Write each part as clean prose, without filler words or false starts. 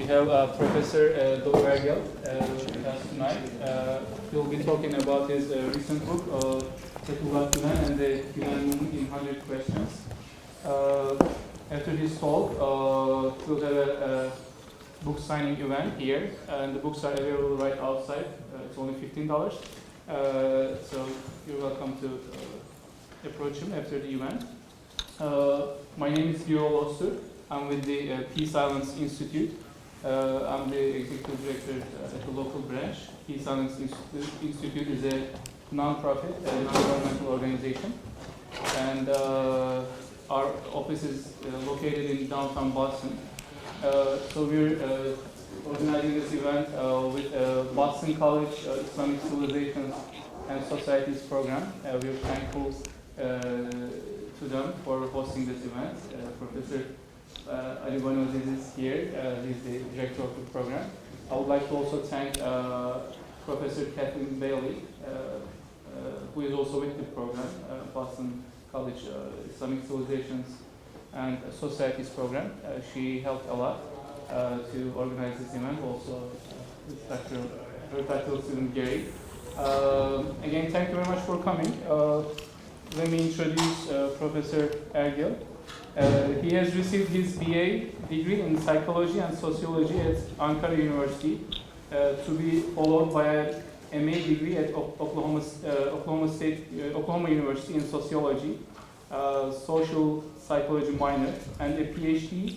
have Professor Dogu Ergil with us tonight. He'll be talking about his recent book, Fethullah Gulen and the Gulen Movement in 100 Questions. After his talk, we'll have a book signing event here, and the books are available right outside. It's only $15. So you're welcome to approach him after the event. My name is Gulen. I'm with the Peace Islands Institute. I'm the executive director at the local branch. Peace Islands Institute is a non-profit, non-governmental organization, and our office is located in downtown Boston. So we're organizing this event with Boston College Islamic Civilizations and Societies program. We're thankful to them for hosting this event. Professor is here. He's the director of the program. I would like to also thank Professor Kathleen Bailey, who is also with the program, Boston College Islamic Civilizations and Societies program. She helped a lot to organize this event. Also, her title student Gary. Again, thank you very much for coming. Let me introduce Professor Ergil. He has received his BA degree in psychology and sociology at Ankara University, to be followed by an MA degree at Oklahoma University in sociology, social psychology minor, and a PhD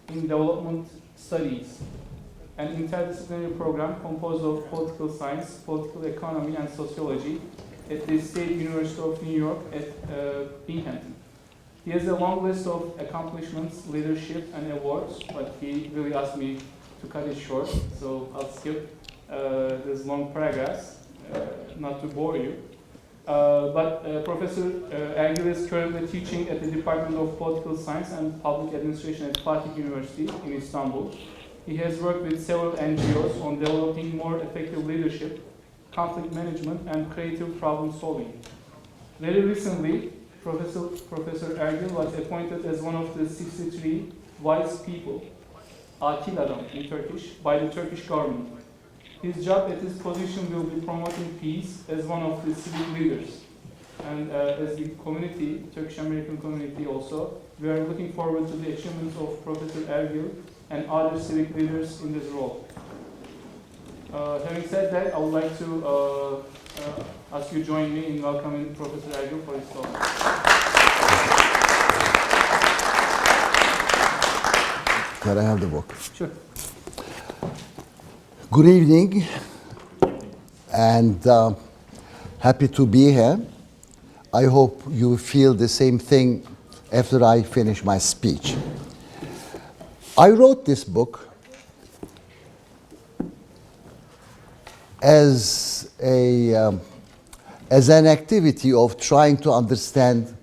in development studies, an interdisciplinary program composed of political science, political economy, and sociology at the State University of New York at Binghamton. He has a long list of accomplishments, leadership, and awards, but he really asked me to cut it short, so I'll skip this long paragraphs, not to bore you. Professor Ergil is currently teaching at the Department of Political Science and Public Administration at Fatih University in Istanbul. He has worked with several NGOs on developing more effective leadership, conflict management, and creative problem solving. Very recently, Professor Ergil was appointed as one of the 63 wise people, Akil Adam in Turkish, by the Turkish government. His job at this position will be promoting peace as one of the civic leaders. And as the community, Turkish-American community also, we are looking forward to the achievements of Professor Ergil and other civic leaders in this role. Having said that, I would like to ask you to join me in welcoming Professor Ergil for his talk. Can I have the book? Sure. Good evening, and happy to be here. I hope you feel the same thing after I finish my speech. I wrote this book as an activity of trying to understand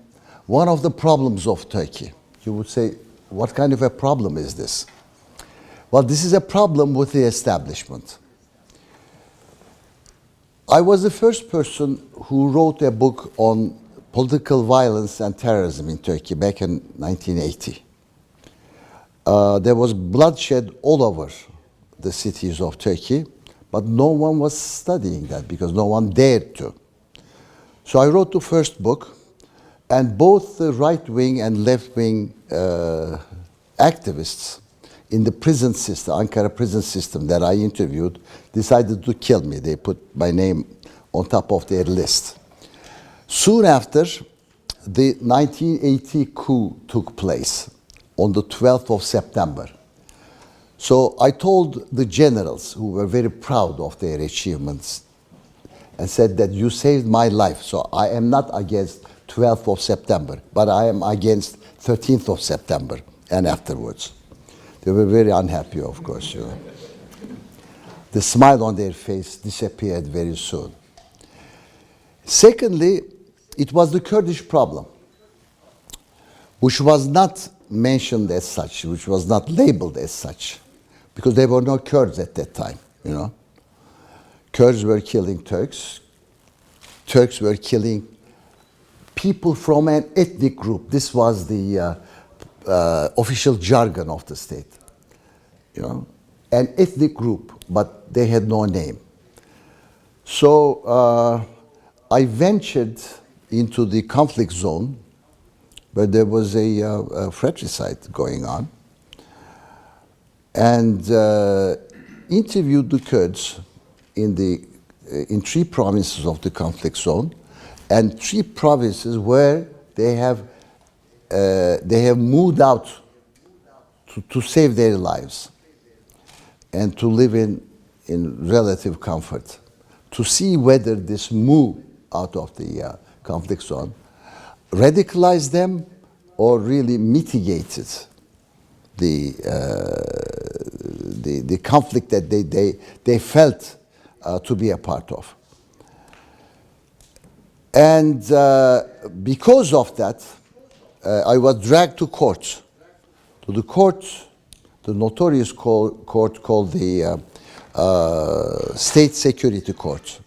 one of the problems of Turkey. You would say, what kind of a problem is this? Well, this is a problem with the establishment. I was the first person who wrote a book on political violence and terrorism in Turkey back in 1980. There was bloodshed all over the cities of Turkey, but no one was studying that because no one dared to. So I wrote the first book, and both the right-wing and left-wing activists in the prison system, Ankara prison system that I interviewed, decided to kill me. They put my name on top of their list. Soon after, the 1980 coup took place on the 12th of September. So I told the generals, who were very proud of their achievements, and said that you saved my life. So I am not against 12th of September, but I am against 13th of September and afterwards. They were very unhappy, of course. You know. The smile on their face disappeared very soon. Secondly, it was the Kurdish problem, which was not mentioned as such, which was not labeled as such, because there were no Kurds at that time, you know. Kurds were killing Turks. Turks were killing people from an ethnic group. This was the official jargon of the state. You know, an ethnic group, but they had no name. So I ventured into the conflict zone where there was a fratricide going on, and interviewed the Kurds in 3 provinces of the conflict zone, and 3 provinces where they have moved out to save their lives and to live in relative comfort, to see whether this move out of the conflict zone radicalized them or really mitigated the conflict that they felt to be a part of. And because of that, I was dragged to court, the notorious court called the State Security Court,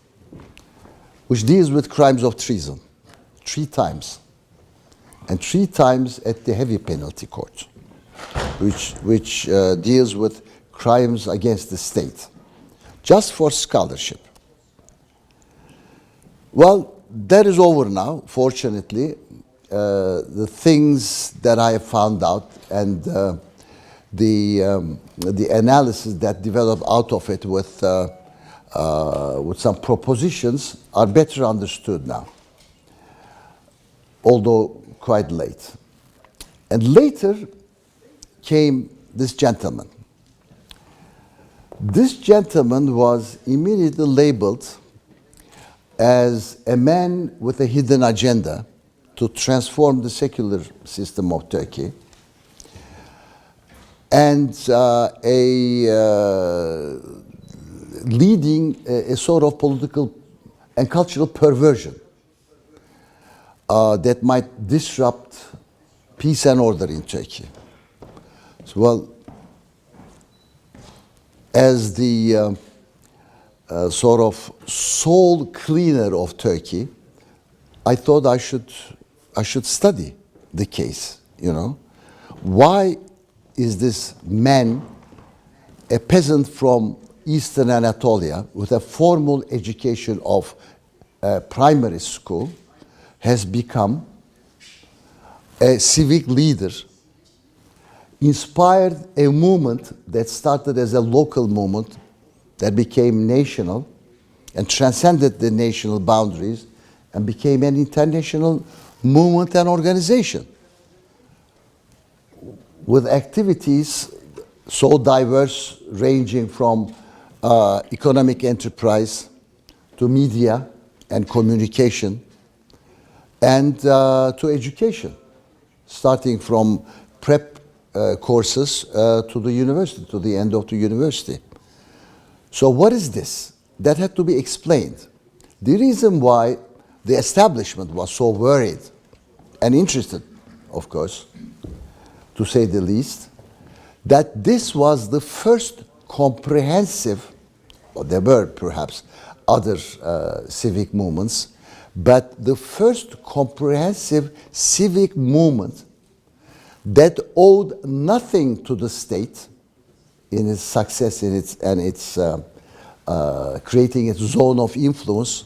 which deals with crimes of treason 3 times, and 3 times at the heavy penalty court, which deals with crimes against the state, just for scholarship. Well, that is over now, fortunately. The things that I have found out and the analysis that developed out of it with some propositions are better understood now, although quite late. And later came this gentleman. This gentleman was immediately labeled as a man with a hidden agenda to transform the secular system of Turkey, and leading a sort of political and cultural perversion that might disrupt peace and order in Turkey. So, well, as the sort of soul cleaner of Turkey, I thought I should study the case, you know. Why is this man, a peasant from Eastern Anatolia with a formal education of primary school, has become a civic leader, inspired a movement that started as a local movement that became national and transcended the national boundaries and became an international movement and organization with activities so diverse, ranging from economic enterprise to media and communication and to education, starting from prep courses to the university, to the end of the university. So what is this? That had to be explained. The reason why the establishment was so worried and interested, of course, to say the least, that this was the first comprehensive, or there were perhaps other civic movements, but the first comprehensive civic movement that owed nothing to the state in its success in its creating its zone of influence,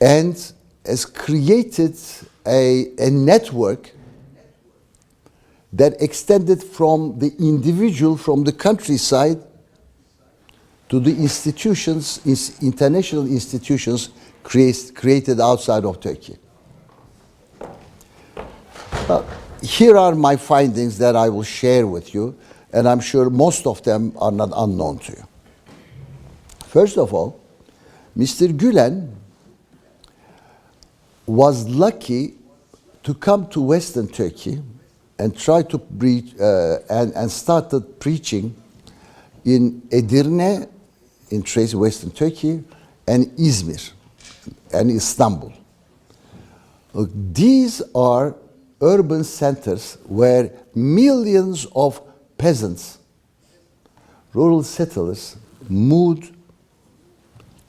and has created a network that extended from the individual, from the countryside, to the institutions, international institutions created outside of Turkey. Here are my findings that I will share with you, and I'm sure most of them are not unknown to you. First of all, Mr. Gulen was lucky to come to Western Turkey and try to preach, and started preaching in Edirne, in Western Turkey, and Izmir, and Istanbul. These are urban centers where millions of peasants, rural settlers, moved,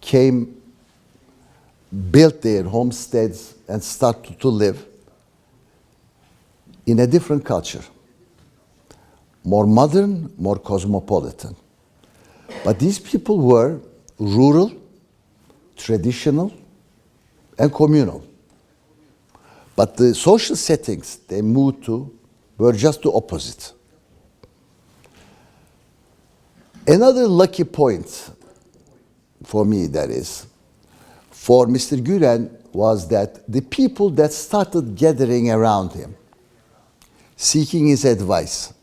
came, built their homesteads, and started to live in a different culture, more modern, more cosmopolitan. But these people were rural, traditional, and communal. But the social settings they moved to were just the opposite. Another lucky point for me, that is, for Mr. Gulen, was that the people that started gathering around him, seeking his advice,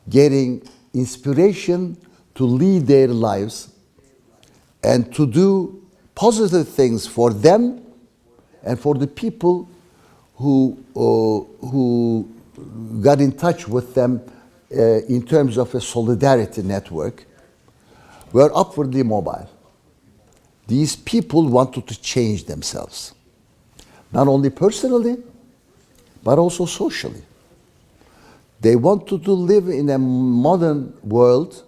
getting inspiration to lead their lives and to do positive things for them and for the people who got in touch with them in terms of a solidarity network, were upwardly mobile. These people wanted to change themselves, not only personally, but also socially. They wanted to live in a modern world,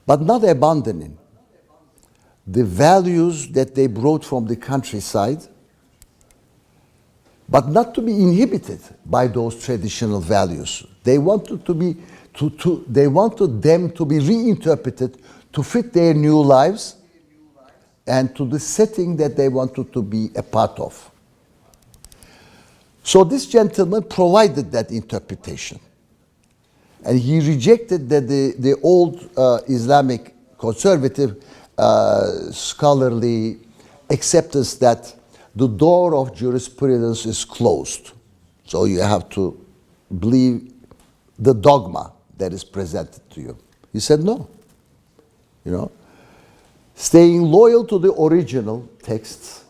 but not abandoning the values that they brought from the countryside, but not to be inhibited by those traditional values. They wanted they wanted them to be reinterpreted to fit their new lives and to the setting that they wanted to be a part of. So this gentleman provided that interpretation. And he rejected the old Islamic conservative scholarly acceptance that the door of jurisprudence is closed. So you have to believe the dogma that is presented to you. He said no. You know, staying loyal to the original texts.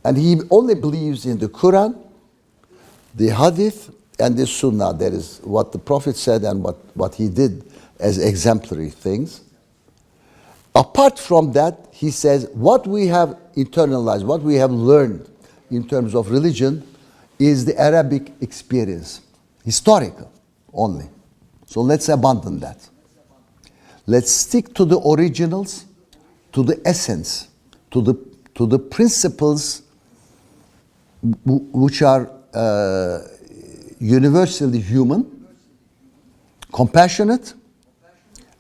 And he only believes in the Quran, the Hadith, and the Sunnah. That is what the Prophet said and what he did as exemplary things. Apart from that, he says, what we have internalized, what we have learned in terms of religion is the Arabic experience, historical only. So let's abandon that. Let's stick to the originals, to the essence, to the principles which are universally human, compassionate,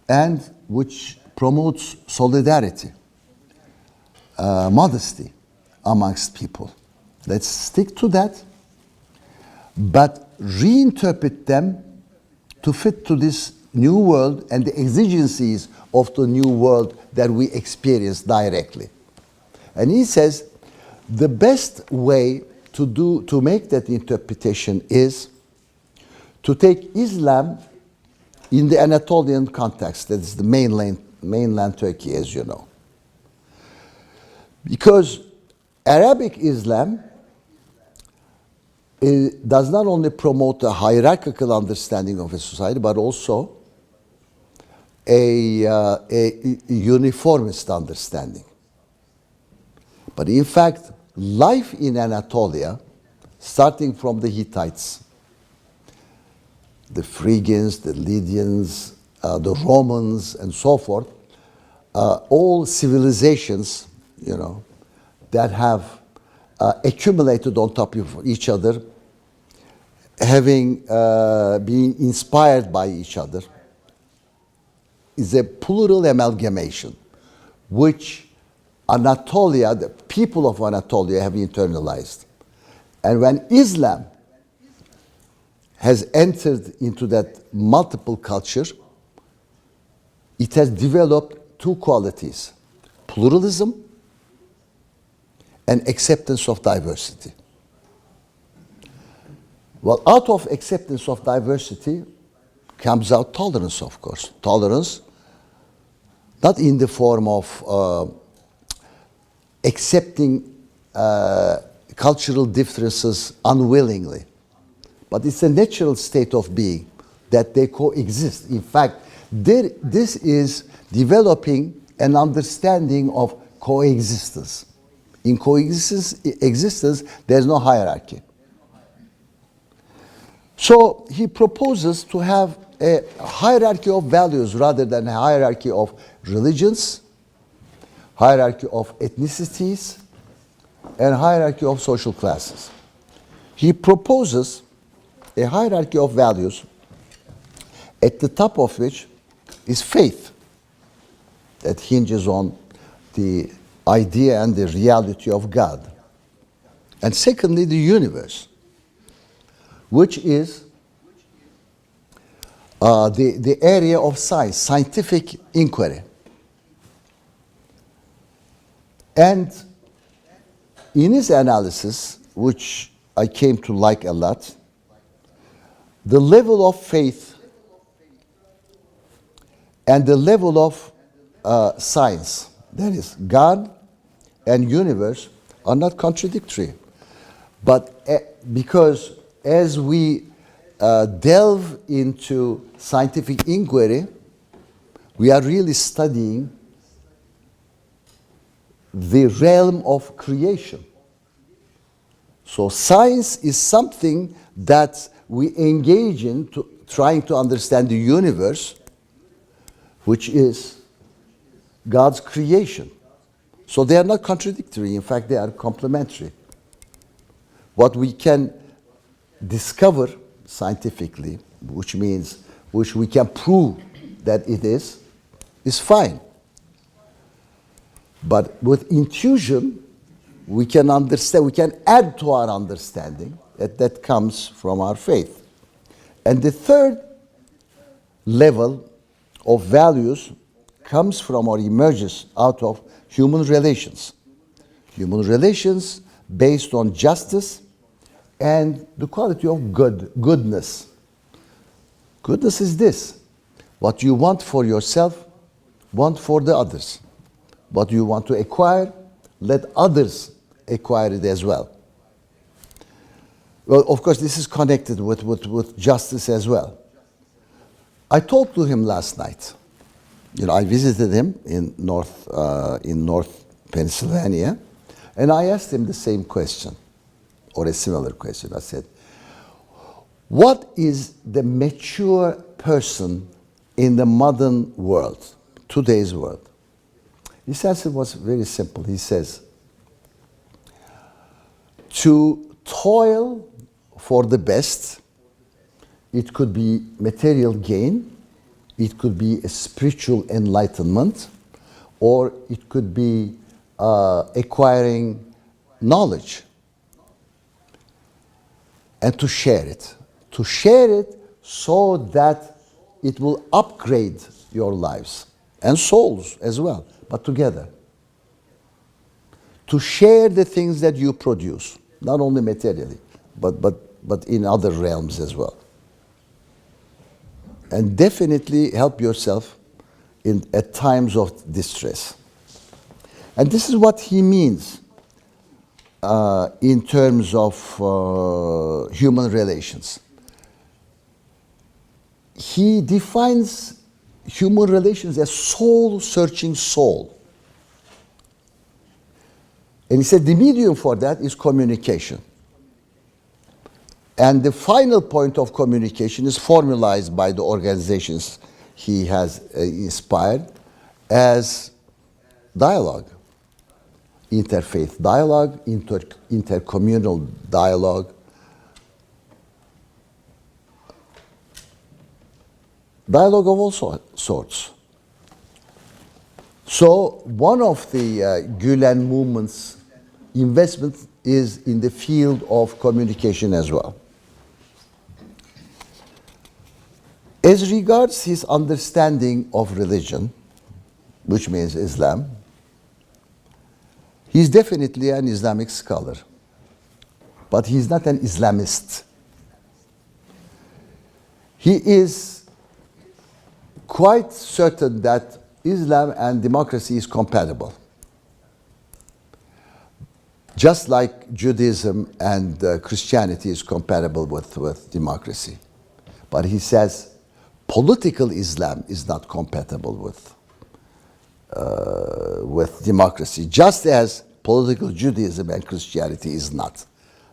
and which promotes solidarity, modesty amongst people. Let's stick to that, but reinterpret them to fit to this new world and the exigencies of the new world that we experience directly. And he says the best way to make that interpretation is to take Islam in the Anatolian context, that is the mainland Turkey, as you know. Because Arabic Islam does not only promote a hierarchical understanding of a society, but also a uniformist understanding. But in fact, life in Anatolia, starting from the Hittites, the Phrygians, the Lydians, the Romans, and so forth, all civilizations, you know, that have accumulated on top of each other, having been inspired by each other, is a plural amalgamation, which Anatolia, the people of Anatolia, have internalized. And when Islam has entered into that multiple culture, it has developed two qualities: pluralism and acceptance of diversity. Well, out of acceptance of diversity comes out tolerance, of course. Tolerance, not in the form of accepting cultural differences unwillingly, but it's a natural state of being that they coexist. In fact, this is developing an understanding of coexistence. In coexistence, there's no hierarchy. So he proposes to have a hierarchy of values rather than a hierarchy of religions, hierarchy of ethnicities, and hierarchy of social classes. He proposes a hierarchy of values at the top of which is faith that hinges on the idea and the reality of God. And secondly, the universe, which is the area of science, scientific inquiry. And in his analysis, which I came to like a lot, the level of faith and the level of science, that is, God and universe, are not contradictory. But because as we delve into scientific inquiry, we are really studying the realm of creation. So science is something that we engage in trying to understand the universe, which is God's creation. So they are not contradictory. In fact, they are complementary. What we can discover scientifically, which we can prove that it is fine. But with intuition, we can understand, we can add to our understanding that comes from our faith. And the third level of values comes from or emerges out of human relations. Human relations based on justice and the quality of goodness. Goodness is this: what you want for yourself, want for the others. What you want to acquire, let others acquire it as well. Well, of course, this is connected with justice as well. I talked to him last night. I visited him in North Pennsylvania, and I asked him the same question, or a similar question. I said, what is the mature person in the modern world, today's world? His answer was very simple. He says, to toil for the best, it could be material gain, it could be a spiritual enlightenment, or it could be acquiring knowledge. And to share it. To share it so that it will upgrade your lives and souls as well, but together. To share the things that you produce, not only materially, but in other realms as well. And definitely help yourself at times of distress. And this is what he means in terms of human relations. He defines human relations as soul-searching soul. And he said the medium for that is communication. And the final point of communication is formalized by the organizations he has inspired as dialogue. Interfaith dialogue, intercommunal dialogue. Dialogue of all sorts. So one of the Gulen Movement's investments is in the field of communication as well. As regards his understanding of religion, which means Islam, he's definitely an Islamic scholar, but he's not an Islamist. He is quite certain that Islam and democracy is compatible. Just like Judaism and Christianity is compatible with democracy. But he says political Islam is not compatible with democracy, just as political Judaism and Christianity is not.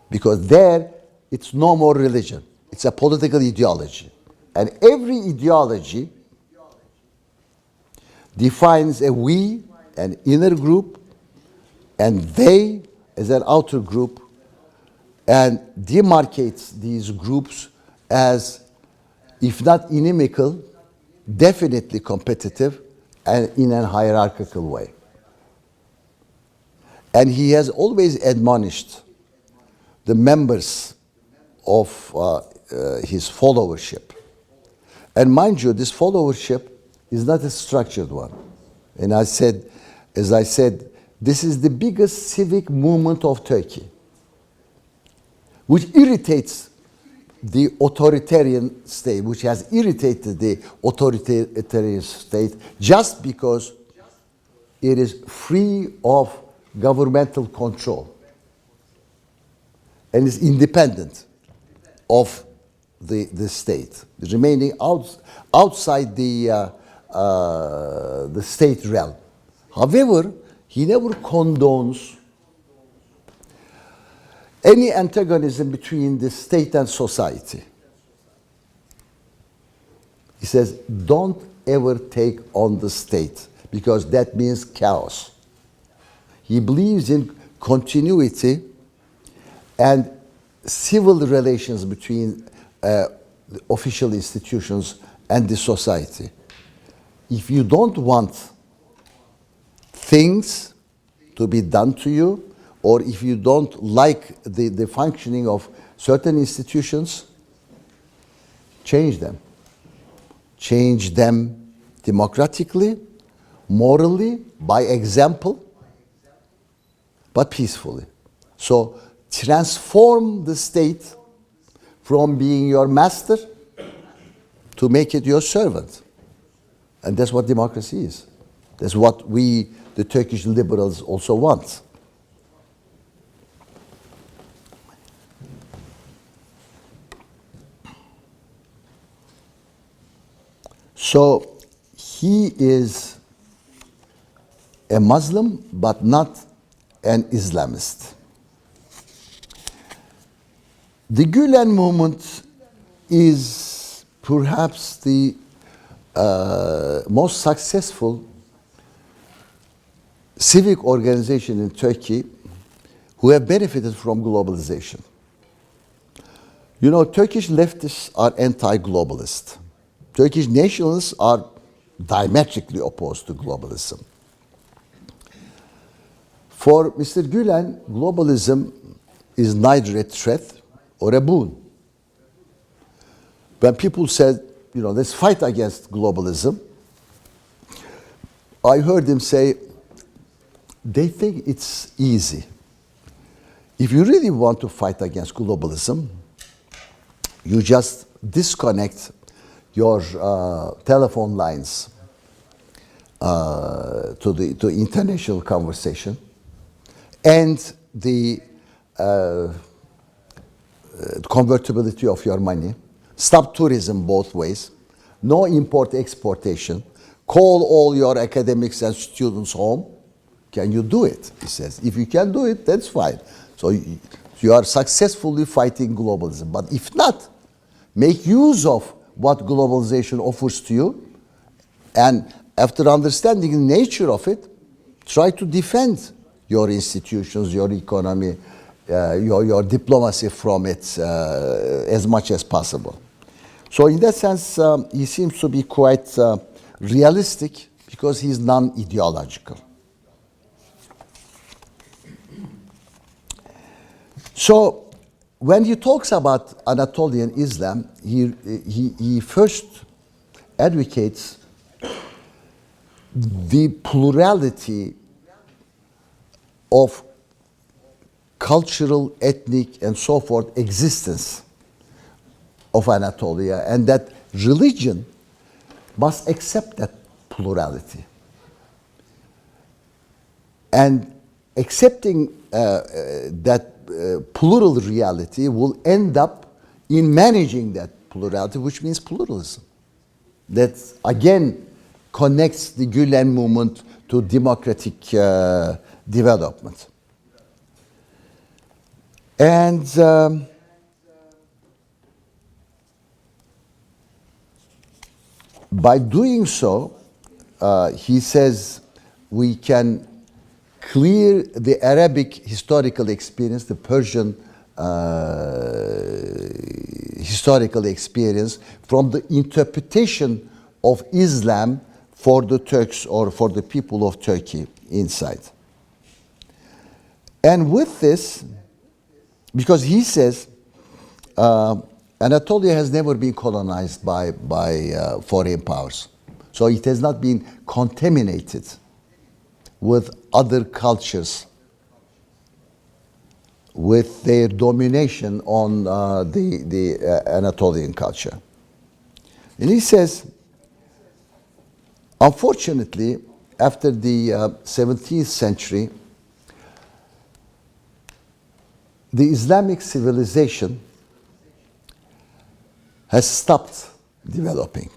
Because there, it's no more religion. It's a political ideology. And every ideology defines a we, an inner group, and they as an outer group, and demarcates these groups as if not inimical, definitely competitive and in a hierarchical way. And he has always admonished the members of his followership. And mind you, this followership is not a structured one. And as I said, this is the biggest civic movement of Turkey, which irritates the authoritarian state, which has irritated the authoritarian state just because it is free of governmental control and is independent of the state, remaining outside the state realm. However, he never condones any antagonism between the state and society. He says, don't ever take on the state because that means chaos. He believes in continuity and civil relations between the official institutions and the society. If you don't want things to be done to you, or if you don't like the functioning of certain institutions, change them. Change them democratically, morally, by example, but peacefully. So transform the state from being your master to make it your servant. And that's what democracy is. That's what we, the Turkish liberals, also want. So he is a Muslim, but not an Islamist. The Gulen Movement is perhaps the most successful civic organization in Turkey who have benefited from globalization. You know, Turkish leftists are anti-globalist. Turkish nationalists are diametrically opposed to globalism. For Mr. Gulen, globalism is neither a threat or a boon. When people said, you know, let's fight against globalism, I heard him say, they think it's easy. If you really want to fight against globalism, you just disconnect your telephone lines to international conversation and the convertibility of your money. Stop tourism both ways. No import-exportation. Call all your academics and students home. Can you do it? He says. If you can do it, that's fine. So you are successfully fighting globalism. But if not, make use of what globalization offers to you, and after understanding the nature of it, try to defend your institutions, your economy, your diplomacy from it as much as possible. So in that sense, he seems to be quite realistic because he's non-ideological. So when he talks about Anatolian Islam, he first advocates the plurality of cultural, ethnic, and so forth existence of Anatolia, and that religion must accept that plurality. And accepting that plural reality will end up in managing that plurality, which means pluralism. That again connects the Gulen movement to democratic development. And by doing so, he says we can clear the Arabic historical experience, the Persian historical experience from the interpretation of Islam for the Turks or for the people of Turkey inside. And with this, because he says Anatolia has never been colonized by foreign powers, so it has not been contaminated with other cultures, with their domination on the Anatolian culture. And he says, unfortunately, after the 17th century, the Islamic civilization has stopped developing,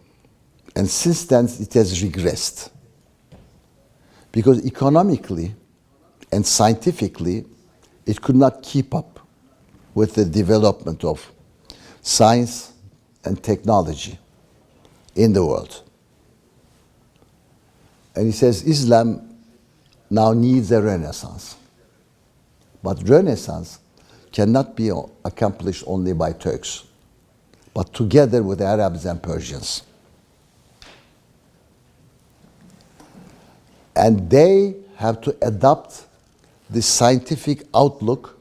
and since then it has regressed. Because economically and scientifically, it could not keep up with the development of science and technology in the world. And he says Islam now needs a renaissance. But renaissance cannot be accomplished only by Turks, but together with Arabs and Persians. And they have to adopt this scientific outlook,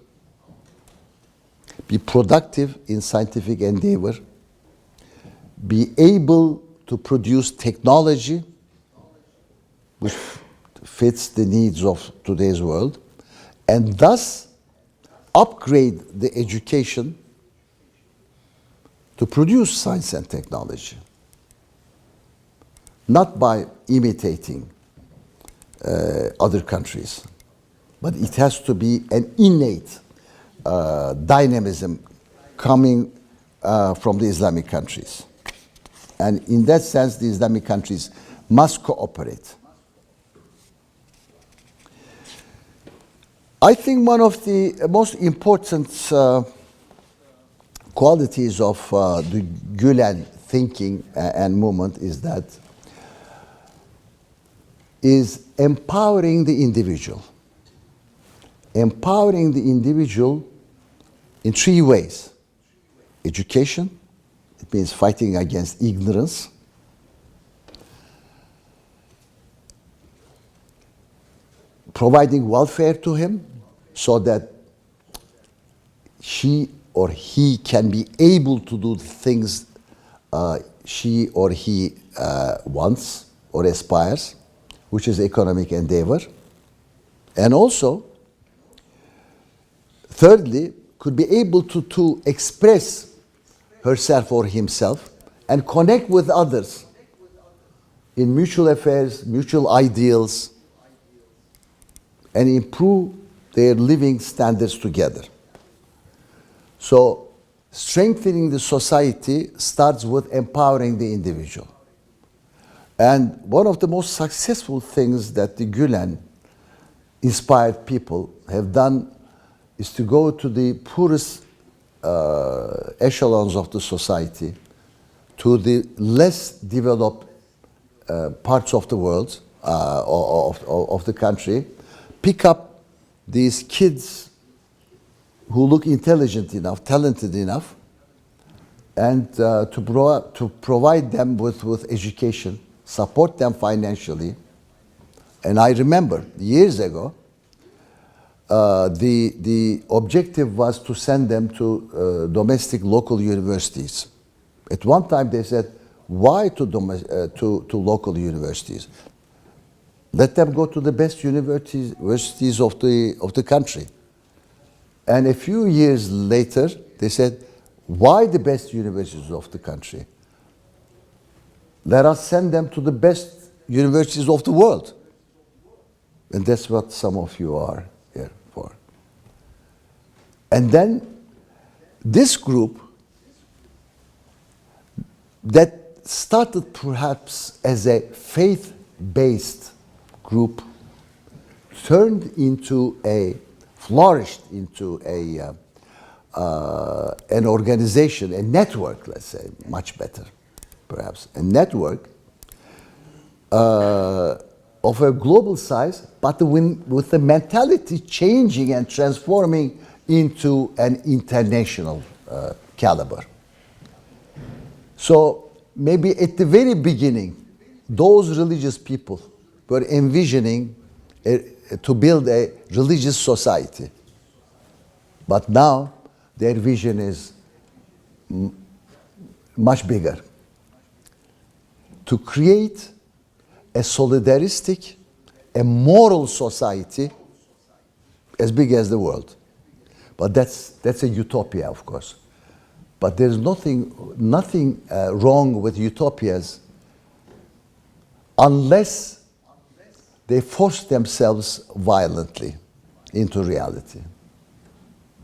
be productive in scientific endeavor, be able to produce technology which fits the needs of today's world, and thus upgrade the education to produce science and technology, not by imitating other countries, but it has to be an innate dynamism coming from the Islamic countries. And in that sense, the Islamic countries must cooperate. I think one of the most important qualities of the Gulen thinking and movement is empowering the individual. Empowering the individual in three ways. Education, it means fighting against ignorance. Providing welfare to him so that she or he can be able to do the things she or he wants or aspires, which is economic endeavor. And also, thirdly, could be able to express herself or himself and connect with others in mutual affairs, mutual ideals, and improve their living standards together. So, strengthening the society starts with empowering the individual. And one of the most successful things that the Gulen inspired people have done is to go to the poorest echelons of the society, to the less developed parts of the world, of the country, pick up these kids who look intelligent enough, talented enough, and to provide them with education, support them financially. And I remember years ago, the objective was to send them to domestic local universities. At one time they said, why to local universities? Let them go to the best universities of the country. And a few years later, they said, why the best universities of the country? Let us send them to the best universities of the world. And that's what some of you are here for. And then this group that started perhaps as a faith-based group flourished into an organization, a network, let's say, much better, perhaps, a network of a global size, but with the mentality changing and transforming into an international caliber. So maybe at the very beginning, those religious people were envisioning to build a religious society. But now their vision is much bigger. To create a solidaristic, a moral society as big as the world. But that's a utopia, of course. But there's nothing wrong with utopias unless they force themselves violently into reality.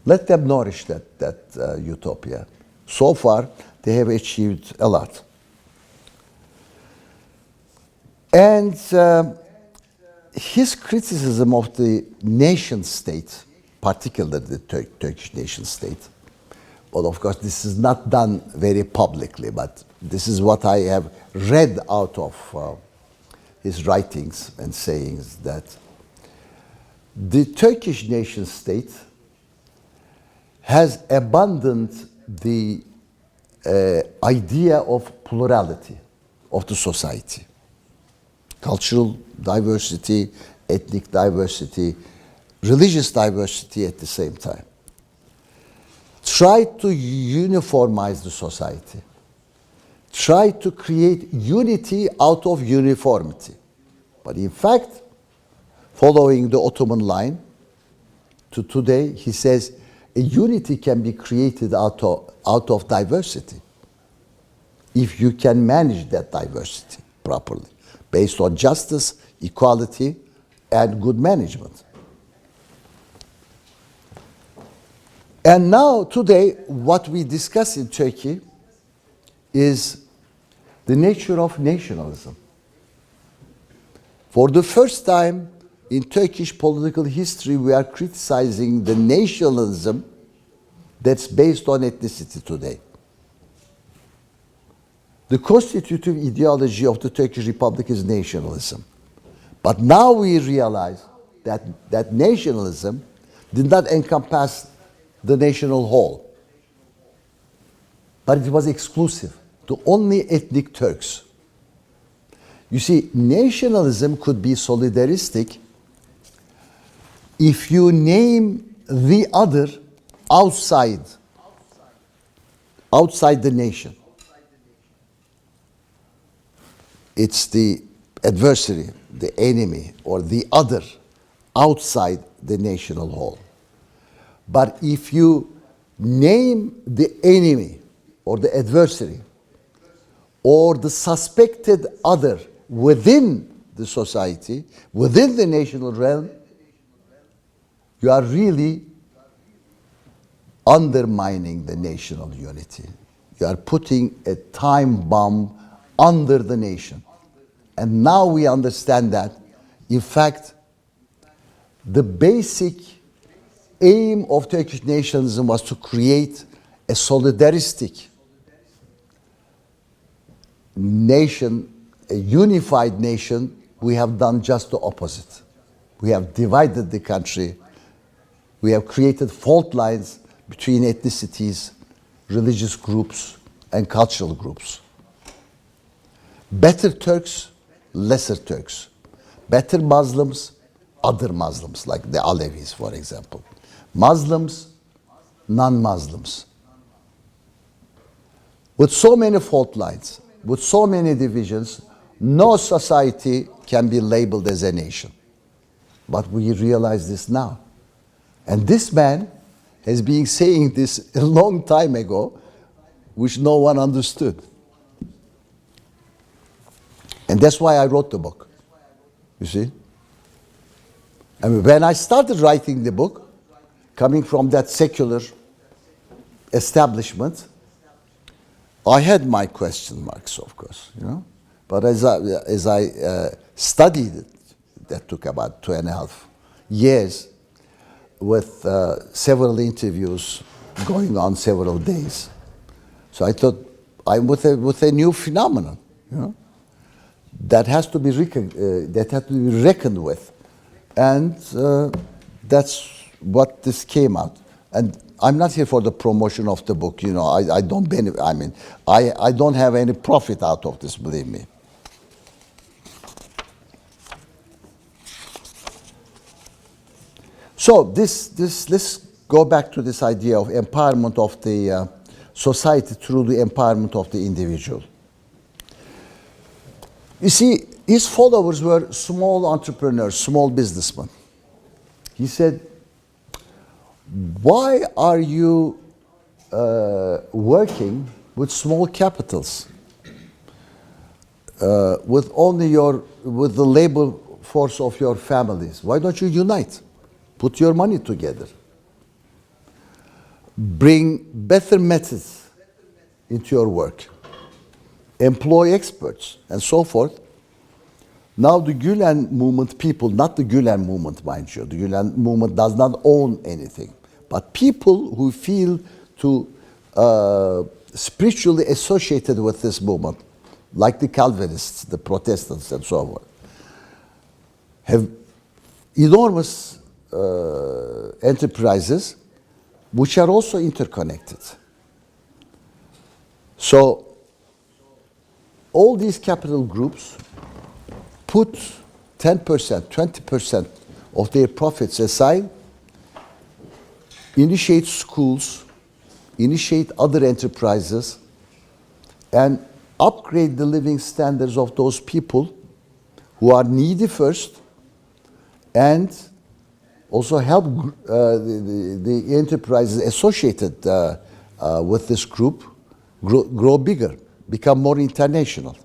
Let them nourish that utopia. So far, they have achieved a lot. And his criticism of the nation state, particularly the Turkish nation state, well, of course, this is not done very publicly, but this is what I have read out of his writings and sayings, that the Turkish nation state has abandoned the idea of plurality of the society. Cultural diversity, ethnic diversity, religious diversity at the same time. Try to uniformize the society. Try to create unity out of uniformity. But in fact, following the Ottoman line to today, he says a unity can be created out of diversity if you can manage that diversity properly, based on justice, equality, and good management. And now, today, what we discuss in Turkey is the nature of nationalism. For the first time in Turkish political history, we are criticizing the nationalism that's based on ethnicity today. The constitutive ideology of the Turkish Republic is nationalism. But now we realize that nationalism did not encompass the national whole, but it was exclusive to only ethnic Turks. You see, nationalism could be solidaristic if you name the other outside the nation. It's the adversary, the enemy, or the other outside the national whole. But if you name the enemy or the adversary or the suspected other within the society, within the national realm, you are really undermining the national unity. You are putting a time bomb under the nation. And now we understand that, in fact, the basic aim of Turkish nationalism was to create a solidaristic nation, a unified nation. We have done just the opposite. We have divided the country. We have created fault lines between ethnicities, religious groups, and cultural groups. Better Turks, lesser Turks. Better Muslims, other Muslims, like the Alevis, for example. Muslims, non-Muslims. With so many fault lines, with so many divisions, no society can be labeled as a nation. But we realize this now. And this man has been saying this a long time ago, which no one understood. And that's why I wrote the book, you see. And when I started writing the book, coming from that secular establishment, I had my question marks, of course, you know. But as I studied it, that took about 2.5 years, with several interviews going on several days. So I thought I'm with a new phenomenon, you know, that has to be reckoned with, and that's what this came out. And I'm not here for the promotion of the book. You know, I don't benefit. I mean, I don't have any profit out of this. Believe me. So let's go back to this idea of empowerment of the society through the empowerment of the individual. You see, his followers were small entrepreneurs, small businessmen. He said, why are you working with small capitals, with the labor force of your families? Why don't you unite? Put your money together. Bring better methods into your work. Employ experts and so forth. Now the Gulen Movement people, not the Gulen Movement, mind you, the Gulen Movement does not own anything, but people who feel spiritually associated with this movement, like the Calvinists, the Protestants and so forth, have enormous enterprises which are also interconnected. So all these capital groups put 10%, 20% of their profits aside, initiate schools, initiate other enterprises, and upgrade the living standards of those people who are needy first, and also help the enterprises associated with this group grow bigger, become more international.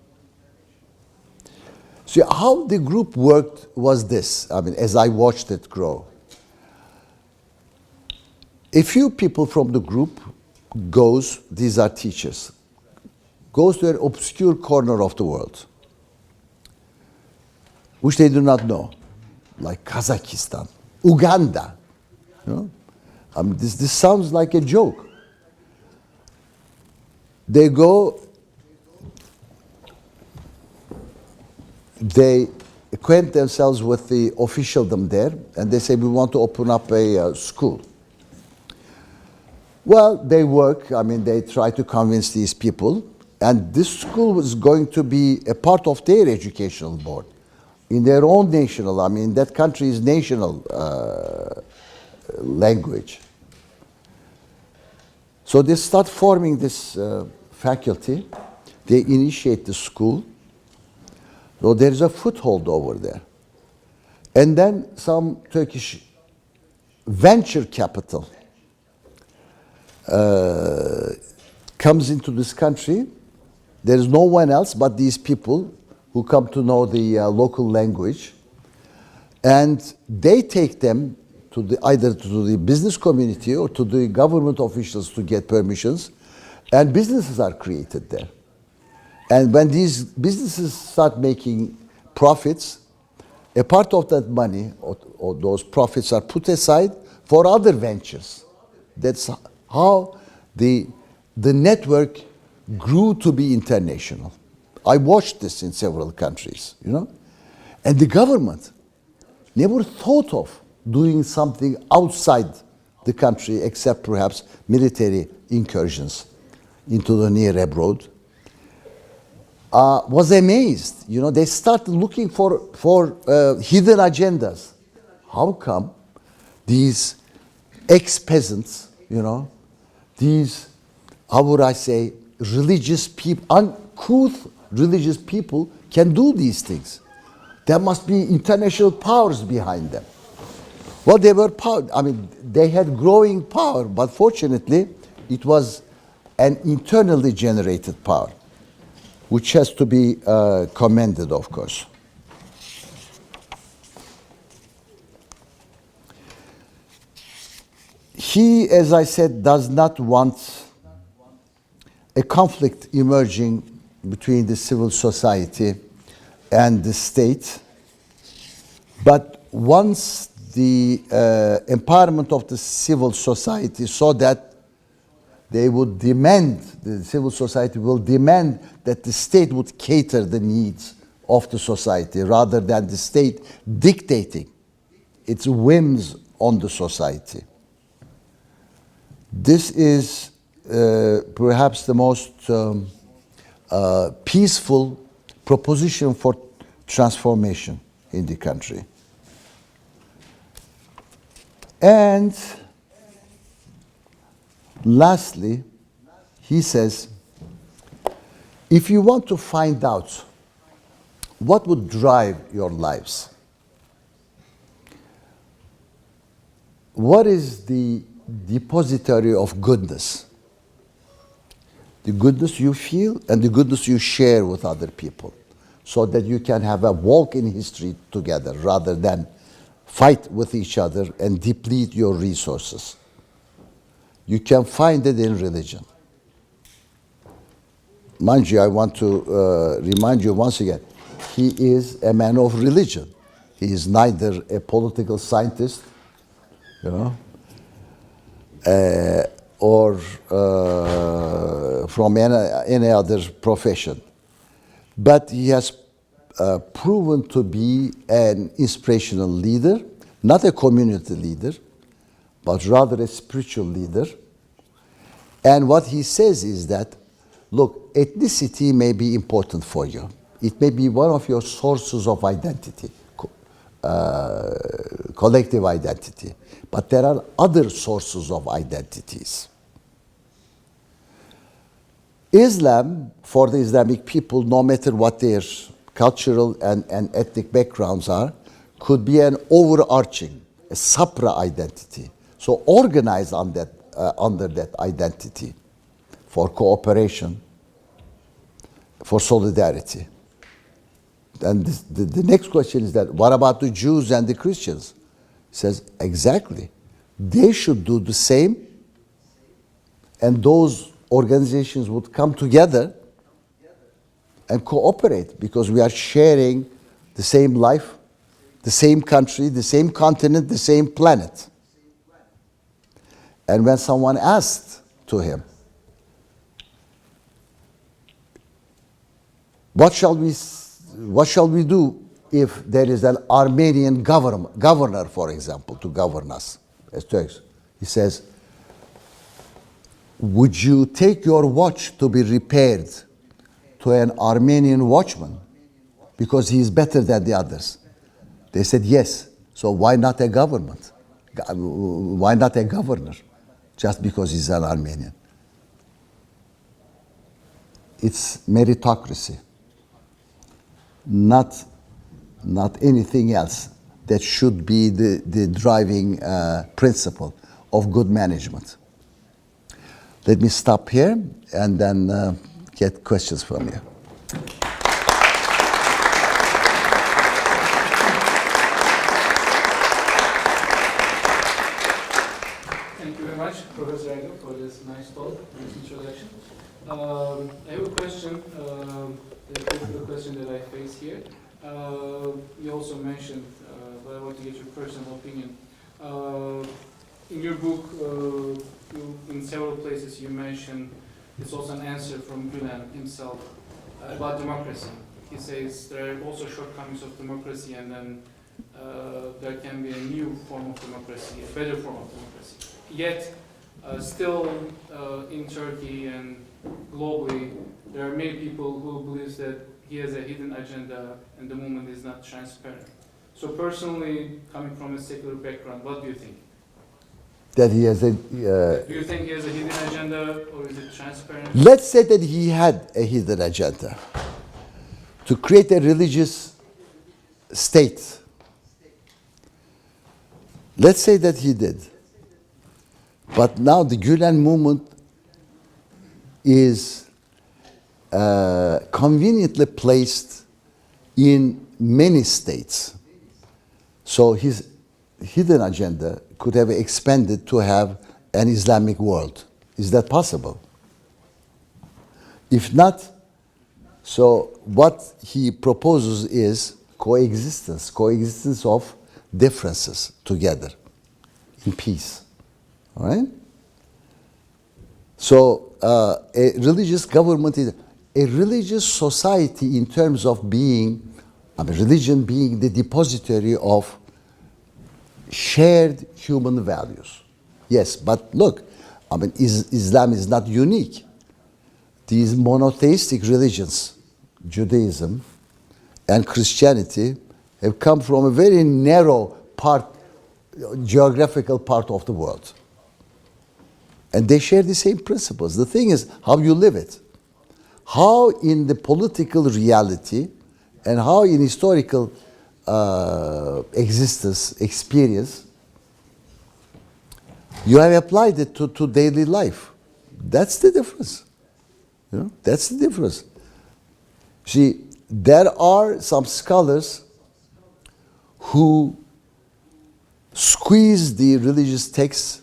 See, how the group worked was this, I mean, as I watched it grow. A few people from the group these are teachers, goes to an obscure corner of the world, which they do not know, like Kazakhstan, Uganda. You know? I mean, this sounds like a joke. They go, they acquaint themselves with the officialdom there, and they say, we want to open up a school. Well, they work, I mean, they try to convince these people, and this school was going to be a part of their educational board, in their own national, I mean, that country's national language. So they start forming this faculty, they initiate the school, so there is a foothold over there. And then some Turkish venture capital comes into this country. There is no one else but these people who come to know the local language, and they take them to either to the business community or to the government officials to get permissions, and businesses are created there. And when these businesses start making profits, a part of that money or those profits are put aside for other ventures. That's how the network grew to be international. I watched this in several countries, you know, and the government never thought of doing something outside the country except perhaps military incursions into the near abroad. Was amazed, you know, they started looking for hidden agendas. How come these ex-peasants, you know, these, how would I say, religious people, uncouth religious people can do these things? There must be international powers behind them. Well, they were power. I mean, they had growing power, but fortunately, it was an internally generated power, which has to be commended, of course. He, as I said, does not want a conflict emerging between the civil society and the state, but once the empowerment of the civil society so that they would demand, the civil society will demand that the state would cater the needs of the society rather than the state dictating its whims on the society. This is perhaps the most peaceful proposition for transformation in the country. And lastly, he says, if you want to find out what would drive your lives, what is the depository of goodness? The goodness you feel and the goodness you share with other people, so that you can have a walk in history together rather than fight with each other and deplete your resources. You can find it in religion. Mind you, I want to remind you once again, he is a man of religion. He is neither a political scientist, or from any other profession. But he has proven to be an inspirational leader, not a community leader, but rather a spiritual leader. And what he says is that, look, ethnicity may be important for you. It may be one of your sources of identity, collective identity. But there are other sources of identities. Islam, for the Islamic people, no matter what their cultural and ethnic backgrounds are, could be an overarching, a supra-identity. So organized on that, under that identity for cooperation, for solidarity. And the next question is that, what about the Jews and the Christians? He says, exactly. They should do the same, and those organizations would come together and cooperate, because we are sharing the same life, the same country, the same continent, the same planet. And when someone asked to him, what shall we do if there is an Armenian governor, for example, to govern us as Turks? He says, would you take your watch to be repaired to an Armenian watchman because he is better than the others? They said, yes. So why not a government? Why not a governor? Just because he's an Armenian. It's meritocracy, not anything else that should be the driving principle of good management. Let me stop here and then get questions from you. Thank you very much, Professor Ergil, for this nice talk, nice introduction. I have a question, the question that I face here. You also mentioned, but I want to get your personal opinion. In your book, in several places you mention, it's also an answer from Gulen himself about democracy. He says there are also shortcomings of democracy, and then there can be a new form of democracy, a better form of democracy. Yet, still in Turkey and globally, there are many people who believe that he has a hidden agenda and the movement is not transparent. So personally, coming from a secular background, what do you think? That he has a... do you think he has a hidden agenda, or is it transparent? Let's say that he had a hidden agenda to create a religious state. Let's say that he did. But now the Gulen movement is conveniently placed in many states. So his hidden agenda could have expanded to have an Islamic world. Is that possible? If not, so what he proposes is coexistence of differences together in peace. All right? So a religious government is a religious society in terms of being, religion being the depository of shared human values. Yes, but look, I mean, Islam is not unique. These monotheistic religions, Judaism and Christianity, have come from a very narrow part, geographical part of the world. And they share the same principles. The thing is how you live it. How in the political reality and how in historical existence, experience, you have applied it to daily life. That's the difference. You know, that's the difference. See, there are some scholars who squeeze the religious texts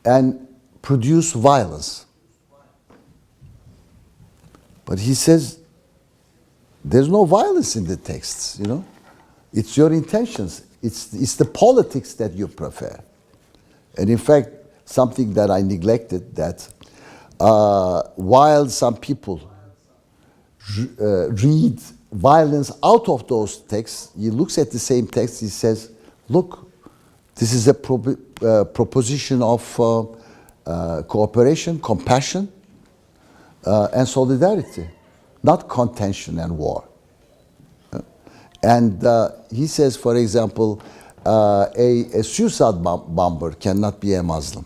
and produce violence. But he says there's no violence in the texts, you know. It's your intentions. It's the politics that you prefer. And in fact, something that I neglected, that while some people read violence out of those texts, he looks at the same text, he says, look, this is a proposition of cooperation, compassion, and solidarity, not contention and war. And he says, for example, a suicide bomber cannot be a Muslim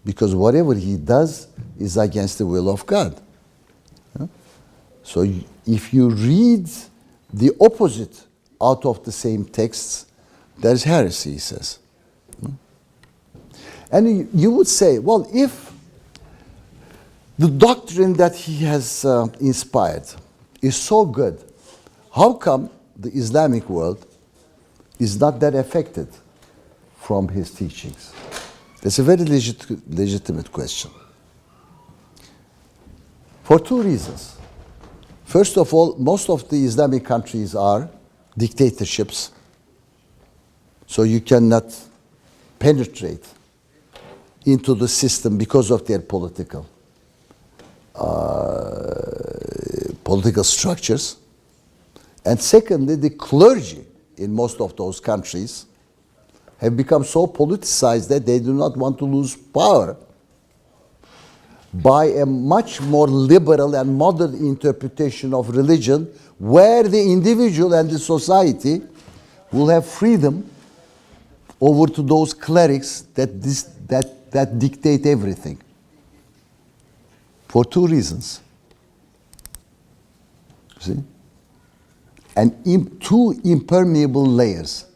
because whatever he does is against the will of God. So if you read the opposite out of the same texts, there's heresy, he says. And you would say, well, if the doctrine that he has inspired is so good, how come the Islamic world is not that affected from his teachings? That's a very legitimate question. For two reasons. First of all, most of the Islamic countries are dictatorships, so you cannot penetrate into the system because of their political structures. And secondly, the clergy in most of those countries have become so politicized that they do not want to lose power by a much more liberal and modern interpretation of religion, where the individual and the society will have freedom over to those clerics that dictate everything. For two reasons. See? And two impermeable layers: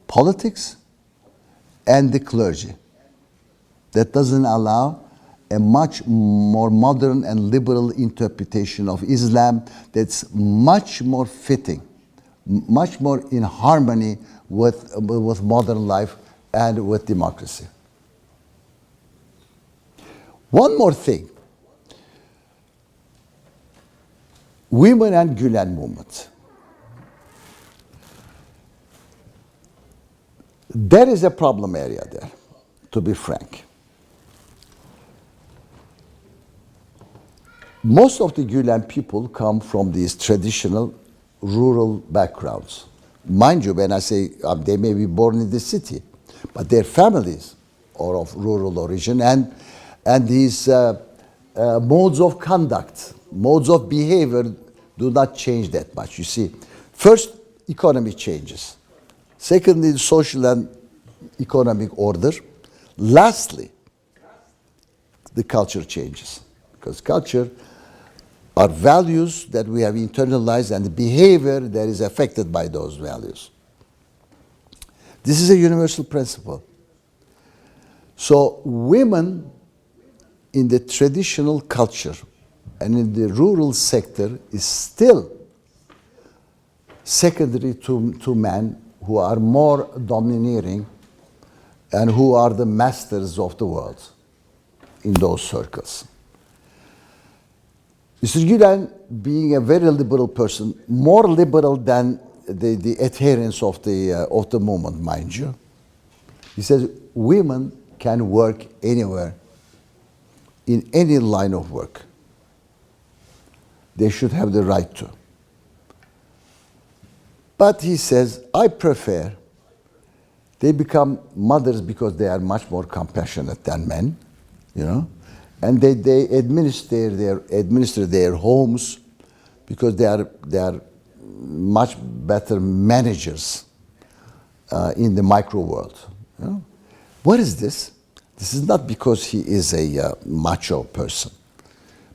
politics and the clergy. That doesn't allow a much more modern and liberal interpretation of Islam that's much more fitting, much more in harmony with modern life and with democracy. One more thing. Women and Gulen Movement. There is a problem area there, to be frank. Most of the Gulen people come from these traditional rural backgrounds. Mind you, when I say they may be born in the city, but their families are of rural origin, and these modes of conduct, modes of behavior do not change that much. You see, first, economy changes. Secondly, the social and economic order. Lastly, the culture changes, because culture are values that we have internalized and the behavior that is affected by those values. This is a universal principle. So women in the traditional culture and in the rural sector is still secondary to men, who are more domineering and who are the masters of the world in those circles. Mr. Gulen, being a very liberal person, more liberal than the adherents of the movement, mind you, he says women can work anywhere, in any line of work. They should have the right to. But he says, I prefer They become mothers because they are much more compassionate than men, you know, and they administer their homes because they are much better managers in the micro world. You know? What is this? This is not because he is a macho person,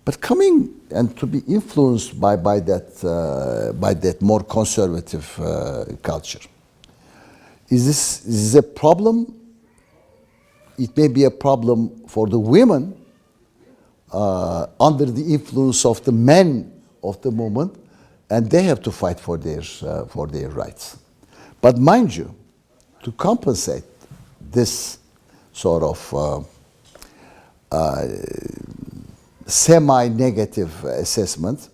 but coming and to be influenced by that more conservative culture. Is this a problem? It may be a problem for the women under the influence of the men of the moment, and they have to fight for their rights. But mind you, to compensate this sort of semi-negative assessment,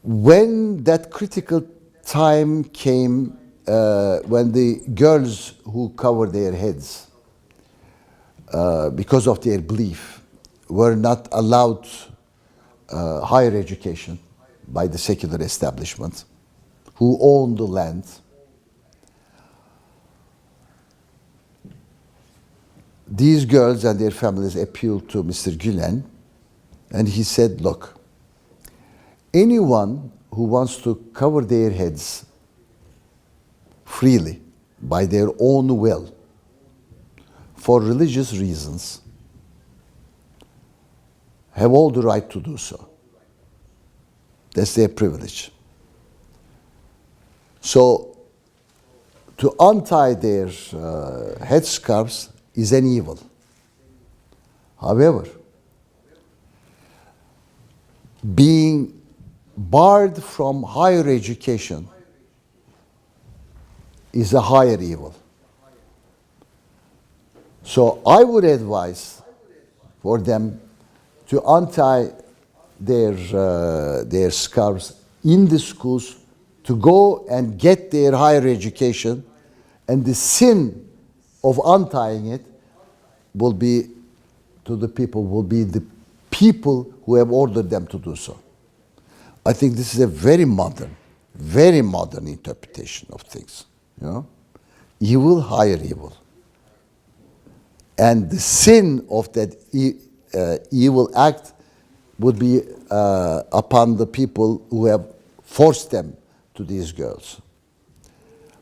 when that critical time came, when the girls who covered their heads because of their belief were not allowed higher education by the secular establishment, who owned the land, these girls and their families appealed to Mr. Gulen, and he said, look, anyone who wants to cover their heads freely by their own will for religious reasons have all the right to do so. That's their privilege. So to untie their headscarves is an evil. However, being barred from higher education is a higher evil. So I would advise for them to untie their scarves in the schools, to go and get their higher education, and the sin of untying it will be to the people, will be the people who have ordered them to do so. I think this is a very modern interpretation of things. You know, evil hire evil, and the sin of that evil act would be upon the people who have forced them to these girls.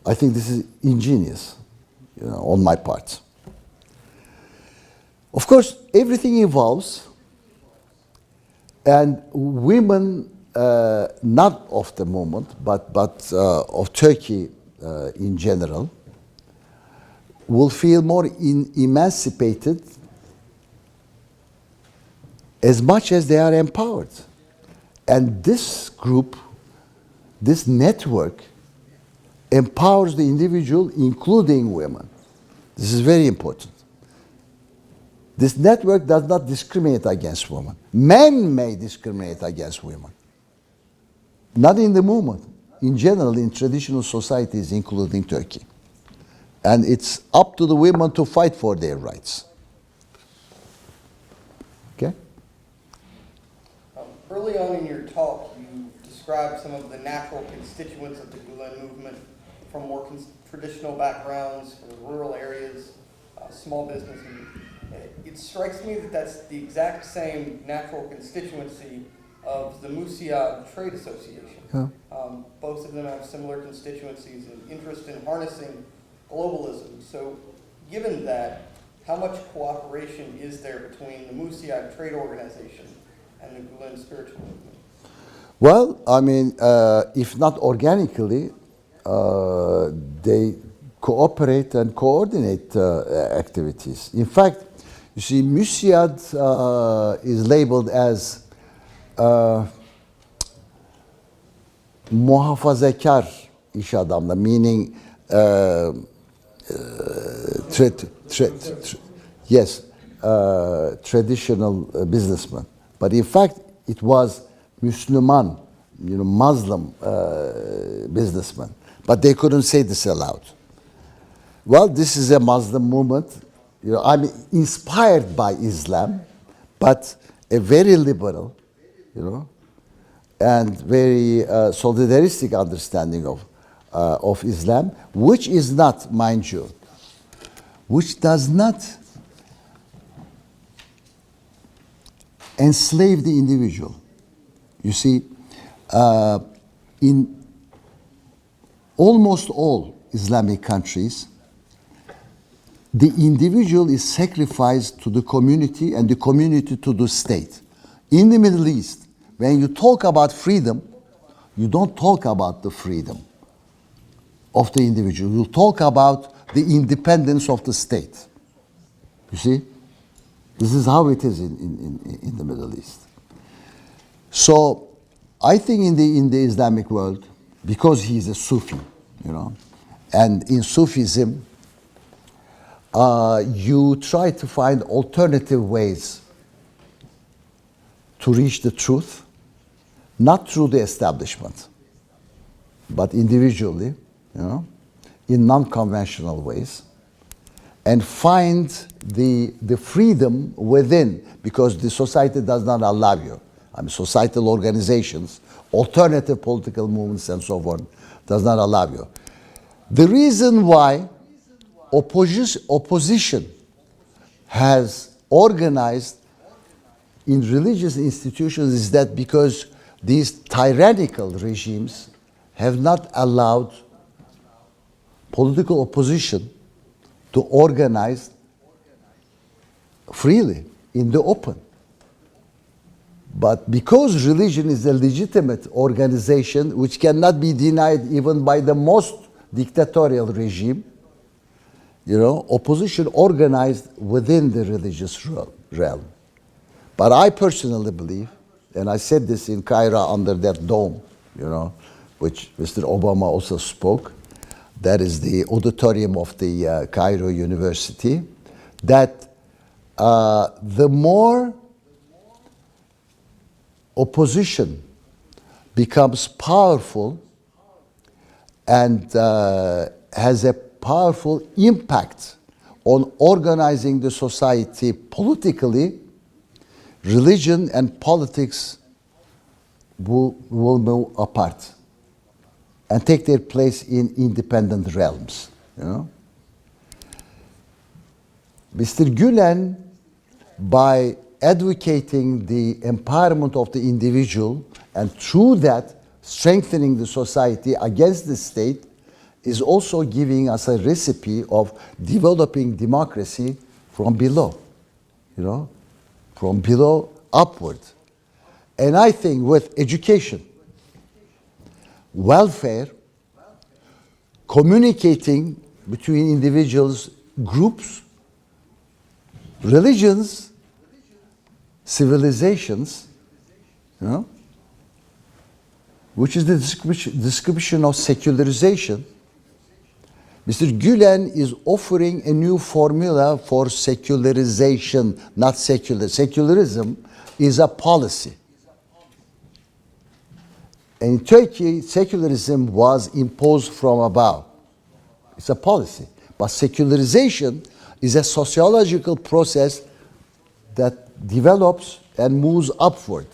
I think this is ingenious, you know, on my part. Of course, everything evolves, and women, not of the moment, but of Turkey in general, will feel more emancipated as much as they are empowered. And this group, this network, empowers the individual, including women. This is very important. This network does not discriminate against women. Men may discriminate against women. Not in the movement. In general, in traditional societies, including Turkey. And it's up to the women to fight for their rights. Okay? Early on in your talk, you described some of the natural constituents of the Gulen movement from more traditional backgrounds, from rural areas, small business. It strikes me that that's the exact same natural constituency of the Musiad Trade Association. Yeah. Both of them have similar constituencies and interest in harnessing globalism. So given that, how much cooperation is there between the Musiad Trade Organization and the Gulen spiritual movement? Well, I mean, if not organically, they cooperate and coordinate activities. In fact, you see, Musiad is labeled as muhafazakar iş adamları, meaning traditional businessman. But in fact, it was Müslüman, Muslim businessman. But they couldn't say this aloud. Well, this is a Muslim movement. I'm inspired by Islam, but a very liberal, and very solidaristic understanding of Islam, which is not, mind you, which does not enslave the individual. You see, in almost all Islamic countries, the individual is sacrificed to the community and the community to the state. In the Middle East, when you talk about freedom, you don't talk about the freedom of the individual. You talk about the independence of the state. You see? This is how it is in the Middle East. So I think in the Islamic world, because he is a Sufi, you know, and in Sufism, you try to find alternative ways to reach the truth, not through the establishment, but individually, you know, in non-conventional ways, and find the freedom within, because the society does not allow you. I mean, societal organizations, alternative political movements, and so on, does not allow you. The reason why opposition has organized in religious institutions is that because these tyrannical regimes have not allowed political opposition to organize freely in the open. But because religion is a legitimate organization which cannot be denied even by the most dictatorial regime, you know, opposition organized within the religious realm. But I personally believe, and I said this in Cairo under that dome, you know, which Mr. Obama also spoke, that is the auditorium of the Cairo University, that the more opposition becomes powerful and has a powerful impact on organizing the society politically, religion and politics will move apart and take their place in independent realms. You know? Mr. Gulen, by advocating the empowerment of the individual and through that strengthening the society against the state, is also giving us a recipe of developing democracy from below, you know, from below upward. And I think with education, welfare, communicating between individuals, groups, religions, civilizations, you know, which is the description of secularization. Mr. Gulen is offering a new formula for secularization, not secular. Secularism is a policy. In Turkey, secularism was imposed from above. It's a policy. But secularization is a sociological process that develops and moves upward.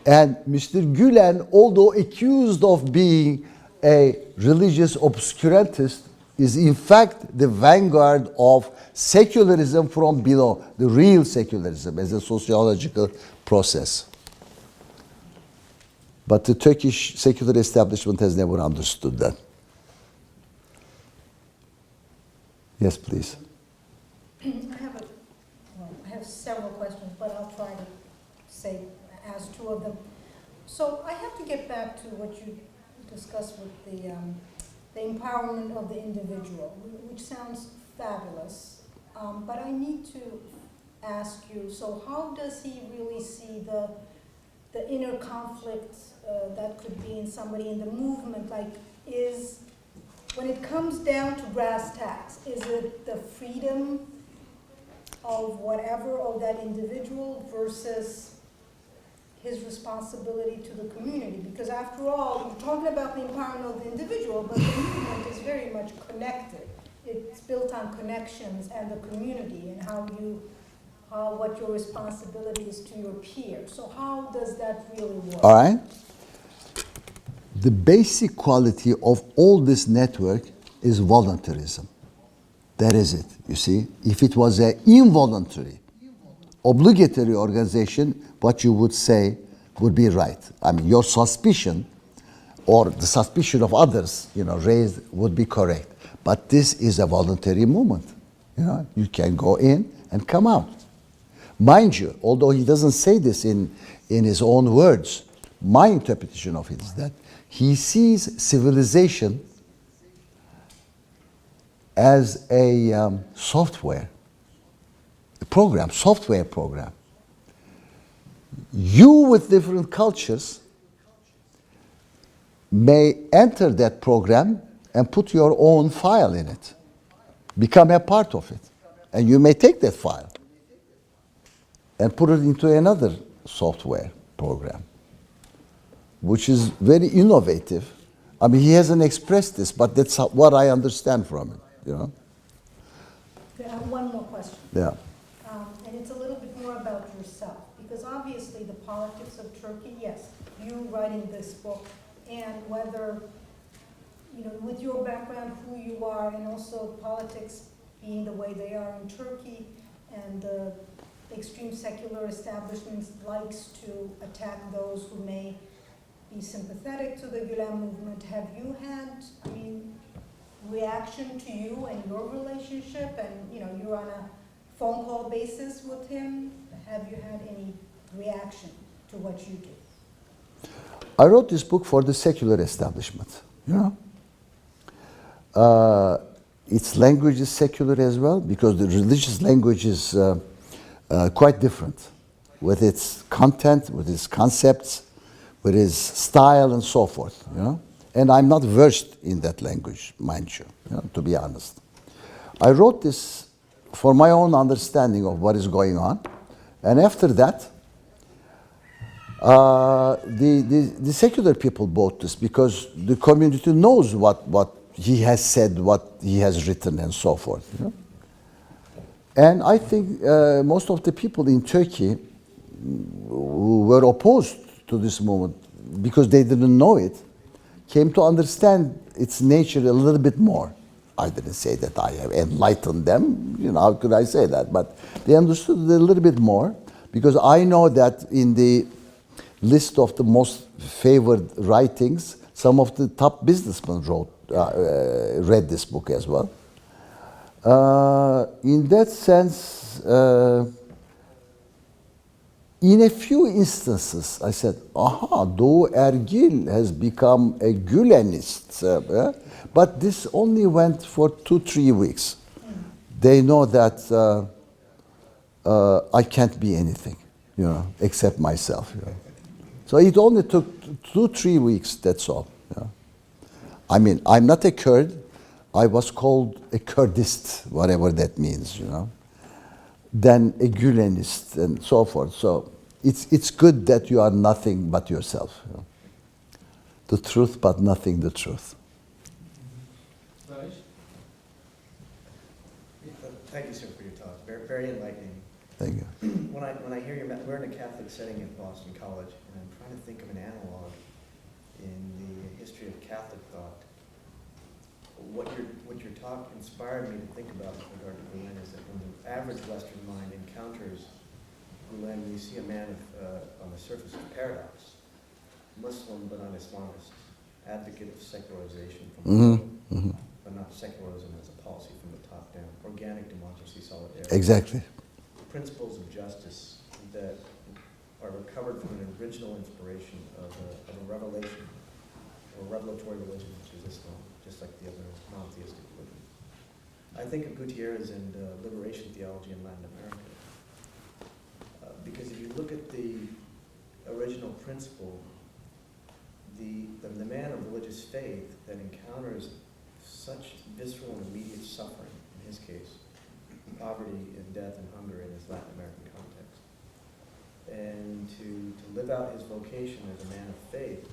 And Mr. Gulen, although accused of being a religious obscurantist, is in fact the vanguard of secularism from below, the real secularism as a sociological process. But the Turkish secular establishment has never understood that. Yes, please. I have several questions, but I'll try to ask two of them. So I have to get back to what you discussed with the empowerment of the individual, which sounds fabulous. But I need to ask you, so how does he really see the inner conflict that could be in somebody in the movement? Like, when it comes down to brass tacks, is it the freedom of whatever of that individual versus his responsibility to the community? Because after all, we're talking about the empowerment of the individual, but the movement is very much connected. It's built on connections and the community and what your responsibility is to your peers. So how does that really work? All right. the basic quality of all this network is voluntarism. That is it, you see. If it was an involuntary, obligatory organization, what you would say would be right. I mean, your suspicion or the suspicion of others, raised would be correct. But this is a voluntary movement. You can go in and come out. Mind you, although he doesn't say this in his own words, my interpretation of it is that he sees civilization as a software program. You with different cultures may enter that program and put your own file in it, become a part of it. And you may take that file and put it into another software program, which is very innovative. I mean, he hasn't expressed this, but that's what I understand from it, One more question. Yeah. And it's a little bit more about yourself, because obviously the politics of Turkey, yes, you writing this book, and whether, with your background, who you are, and also politics being the way they are in Turkey, and the extreme secular establishment likes to attack those who may be sympathetic to the Gulen movement. Have you had, reaction to you and your relationship, and you're on a phone call basis with him? Have you had any reaction to what you do? I wrote this book for the secular establishment. Its language is secular as well, because the religious language is quite different, with its content, with its concepts, with its style, and so forth. And I'm not versed in that language, mind you, to be honest. I wrote this for my own understanding of what is going on, and after that, the secular people bought this because the community knows what he has said, what he has written, and so forth. And I think most of the people in Turkey who were opposed to this movement, because they didn't know it, came to understand its nature a little bit more. I didn't say that I have enlightened them, how could I say that? But they understood it a little bit more, because I know that in the list of the most favored writings, some of the top businessmen read this book as well. In that sense, in a few instances, I said, though Ergil has become a Gulenist, but this only went for 2-3 weeks. They know that I can't be anything, except myself. So it only took 2-3 weeks, that's all. I mean, I'm not a Kurd. I was called a Kurdist, whatever that means, then a Gulenist, and so forth. So it's good that you are nothing but yourself. The truth, but nothing the truth. Thank you, sir, for your talk. Very, very enlightening. Thank you. When I hear you, we're in a Catholic setting at Boston College, and I'm trying to think of an analog in the history of Catholic thought. What your talk inspired me to think about with regard to Gulen is that when the average Western mind encounters Gulen, we see a man on the surface of paradox, Muslim but un-Islamist, advocate of secularization from the bottom, but not secularism as a policy from the top down, organic democracy, solidarity. Exactly. Principles of justice that are recovered from an original inspiration of a revelation, or a revelatory religion, which is Islam, just like the other monotheistic religions. I think of Gutierrez and liberation theology in Latin America. Because if you look at the original principle, the man of religious faith that encounters such visceral and immediate suffering, in his case, poverty and death and hunger in his Latin American context, and to live out his vocation as a man of faith,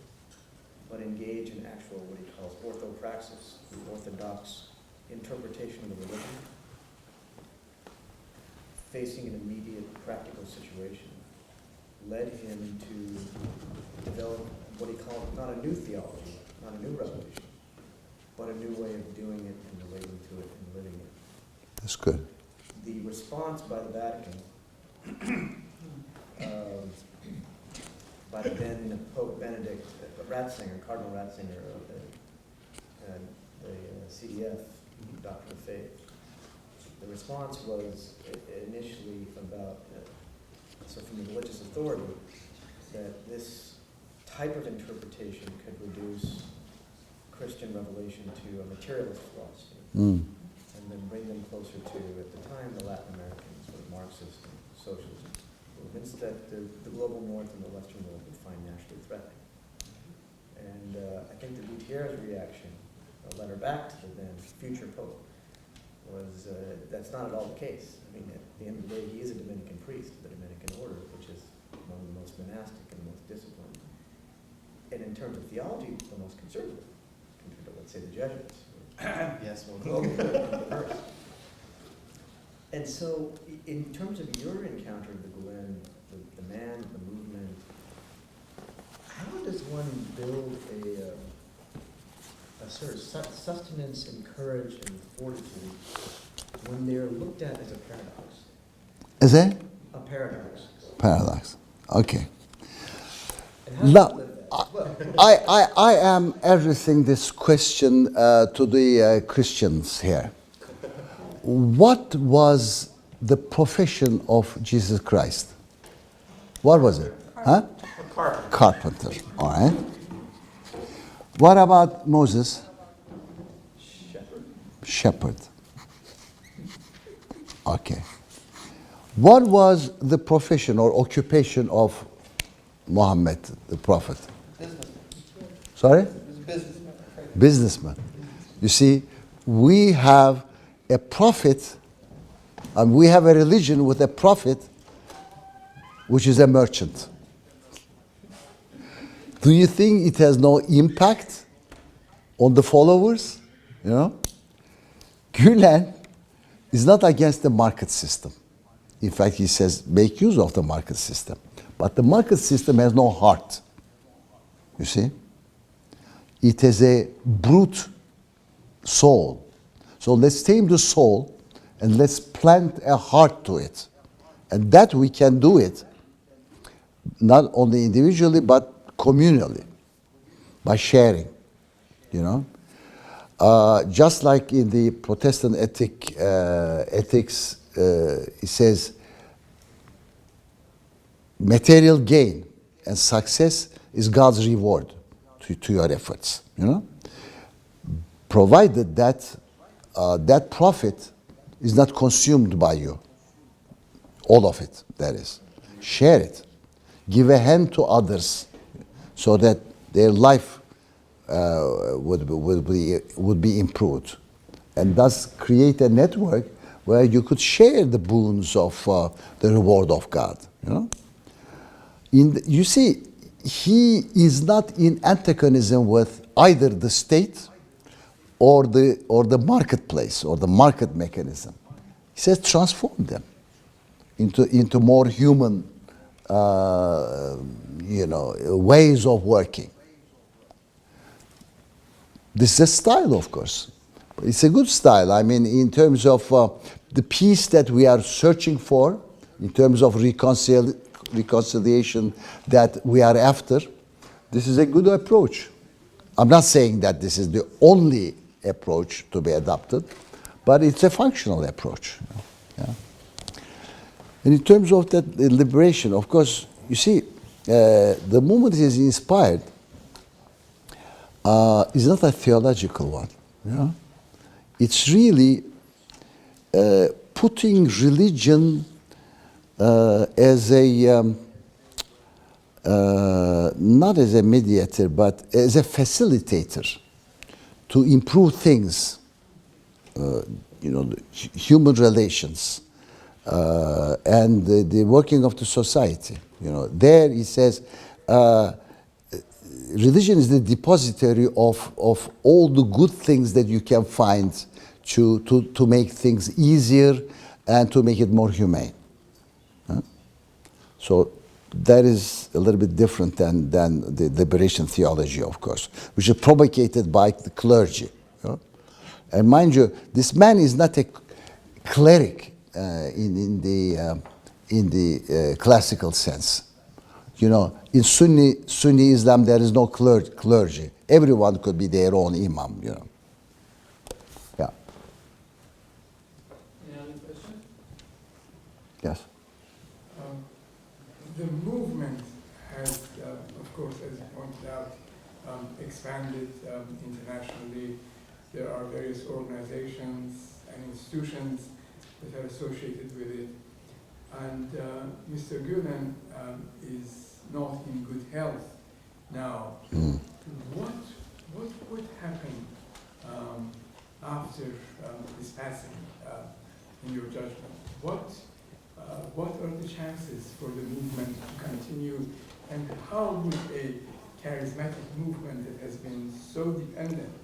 but engage in actual, what he calls orthopraxis, the orthodox interpretation of the religion, facing an immediate practical situation, led him to develop what he called not a new theology, not a new revelation, but a new way of doing it and relating to it and living it. That's good. The response by the Vatican, by then Pope Benedict Ratzinger, Cardinal Ratzinger of the CDF, Doctrine of Faith, the response was initially about, so from the religious authority, that this type of interpretation could reduce Christian revelation to a materialist philosophy, and then bring them closer to, at the time, the Latin American sort of Marxist and socialist movements that the global north and the western world would find naturally threatening. And I think the Gutierrez reaction, a letter back to the then future Pope, was that's not at all the case. I mean, at the end of the day, he is a Dominican priest of the Dominican order, which is one of the most monastic and most disciplined. And in terms of theology, the most conservative, compared to, let's say, the Jesuits. Yes, well, global. And so, in terms of your encounter of the Gulen, the man, the movement, how does one build a sort of sustenance and courage and fortitude when they're looked at as a paradox? Is it? A paradox. Paradox. Okay. And how do you Now, live that? I am addressing this question to the Christians here. What was the profession of Jesus Christ? What was it? Huh? Carpenter. All right. What about Moses? Shepherd. Okay. What was the profession or occupation of Muhammad, the prophet? Businessman. Sorry? He was a businessman. Businessman. You see, we have a prophet, and we have a religion with a prophet, which is a merchant. Do you think it has no impact on the followers? You know? Gulen is not against the market system. In fact, he says, make use of the market system. But the market system has no heart. You see? It has a brute soul. So let's tame the soul and let's plant a heart to it. And that we can do it not only individually but communally by sharing, you know. Just like in the Protestant ethics, it says material gain and success is God's reward to your efforts, you know, provided that that profit is not consumed by you. All of it, that is. Share it. Give a hand to others so that their life would be improved. And thus create a network where you could share the boons of the reward of God. You know? You see, he is not in antagonism with either the state or the marketplace or the market mechanism. He says transform them into more human ways of working. This is a style, of course. It's a good style. I mean, in terms of the peace that we are searching for, in terms of reconciliation that we are after, this is a good approach. I'm not saying that this is the only approach to be adopted, but it's a functional approach. Yeah. And in terms of that liberation, of course, you see, the movement is inspired. Is not a theological one. Yeah? It's really putting religion as a not as a mediator, but as a facilitator to improve things, human relations, and the working of the society. There he says, religion is the depository of all the good things that you can find to make things easier and to make it more humane. So that is a little bit different than the liberation theology, of course, which is propagated by the clergy. You know? And mind you, this man is not a cleric in the classical sense. You know, in Sunni Islam, there is no clergy. Everyone could be their own imam, you know. Yeah. Any other questions? Yes. The movement has, of course, as you pointed out, expanded internationally. There are various organizations and institutions that are associated with it. And Mr. Gulen is not in good health now. What would happen after his passing, in your judgment? What are the chances for the movement to continue, and how would a charismatic movement that has been so dependent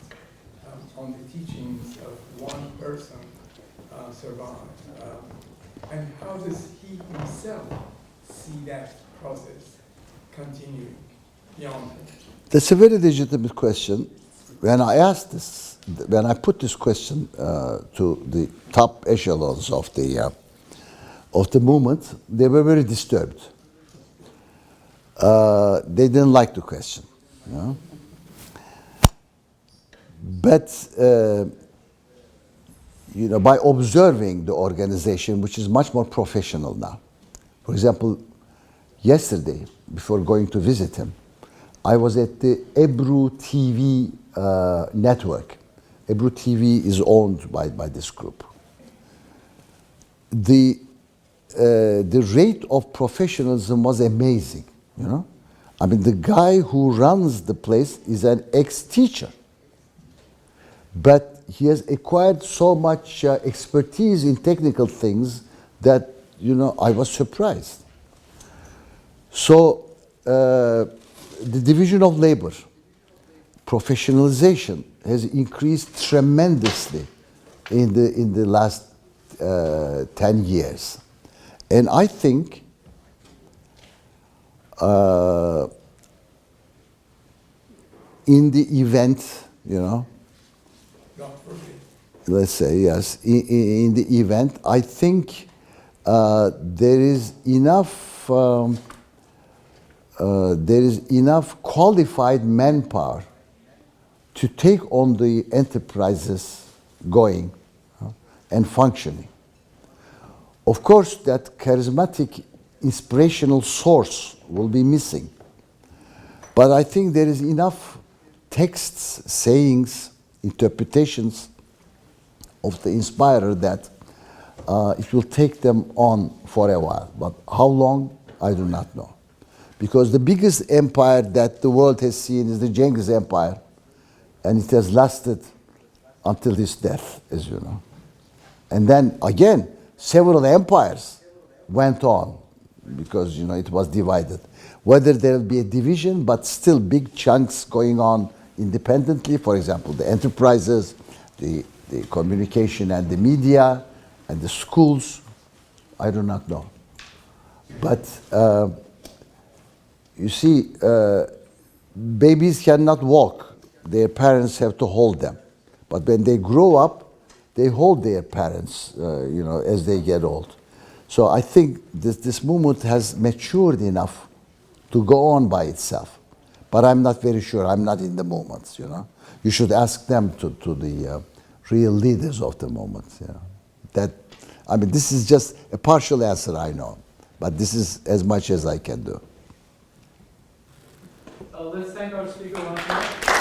on the teachings of one person survive? And how does he himself see that process continuing beyond him? That's a very legitimate question. When I put this question to the top echelons of the movement, they were very disturbed. They didn't like the question. You know? But you know, by observing the organization, which is much more professional now. For example, yesterday, before going to visit him, I was at the Ebru TV network. Ebru TV is owned by this group. The rate of professionalism was amazing, you know. I mean, the guy who runs the place is an ex-teacher, but he has acquired so much expertise in technical things that, you know, I was surprised. So the division of labor, professionalization has increased tremendously in the last 10 years. And I think in the event, you know, let's say, yes, in the event, I think there is enough qualified manpower to take on the enterprises going and functioning. Of course, that charismatic, inspirational source will be missing. But I think there is enough texts, sayings, interpretations of the inspirer that it will take them on for a while. But how long, I do not know. Because the biggest empire that the world has seen is the Genghis Empire, and it has lasted until his death, as you know. And then again, several empires went on because, you know, it was divided. Whether there will be a division, but still big chunks going on independently, for example, the enterprises, the communication and the media and the schools, I do not know. But you see, babies cannot walk. Their parents have to hold them. But when they grow up, they hold their parents, you know, as they get old. So I think this movement has matured enough to go on by itself. But I'm not very sure. I'm not in the movement, you know. You should ask them to the real leaders of the movement. You know. That, I mean, this is just a partial answer, I know. But this is as much as I can do. Let's thank our speaker once more.